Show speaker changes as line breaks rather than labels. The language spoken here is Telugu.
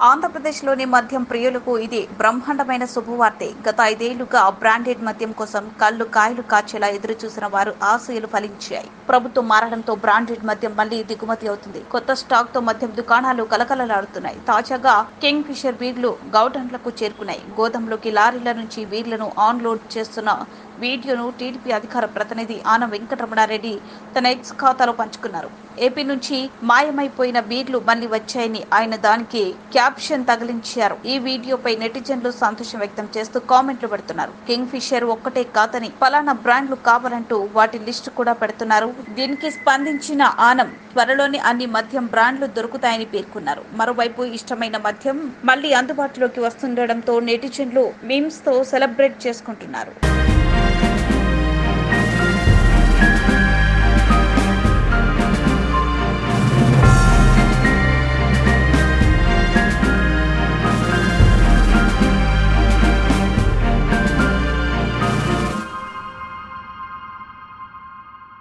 ఆంధ్రప్రదేశ్లోని మద్యం ప్రియులకు ఇది బ్రహ్మాండమైన శుభవార్తే. గత 5 ఏళ్లుగా బ్రాండెడ్ మద్యం కోసం కళ్లు కాయలు కాచేలా ఎదురుచూసిన వారు ఆశయాలు ఫలించాయి. ప్రభుత్వం మారడంతో బ్రాండెడ్ మద్యం మళ్లీ దిగుమతి అవుతుంది. కొత్త స్టాక్ తో మద్యం దుకాణాలు కలకలలాడుతున్నాయి. తాజాగా కింగ్ ఫిషర్ బీర్లు గౌడన్లకు చేరుకున్నాయి. గోదాంలోకి లారీల నుంచి బీర్లను ఆన్ లోడ్ చేస్తున్న వీడియోను టీడీపీ అధికార ప్రతినిధి ఆనం వెంకటరమణారెడ్డి తన ఎక్స్ ఖాతాలో పంచుకున్నారు. ఏపీ నుంచి మాయమైపోయిన బీర్లు మళ్లీ వచ్చాయని ఆయన దానికి క్యాప్షన్ తగిలించారు. ఈ వీడియోపై నెటిజన్లు సంతోషం వ్యక్తం చేస్తూ కామెంట్లు పెడుతున్నారు. కింగ్ ఫిషర్ ఒక్కటే కాదని పలానా బ్రాండ్లు కావాలంటూ వాటి లిస్టు కూడా పెడుతున్నారు. దీనికి స్పందించిన ఆనం త్వరలోనే అన్ని మద్యం బ్రాండ్లు దొరుకుతాయని పేర్కొన్నారు. మరోవైపు ఇష్టమైన మద్యం మళ్లీ అందుబాటులోకి వస్తుండటంతో నెటిజన్లు మీమ్స్ తో సెలబ్రేట్ చేసుకుంటున్నారు.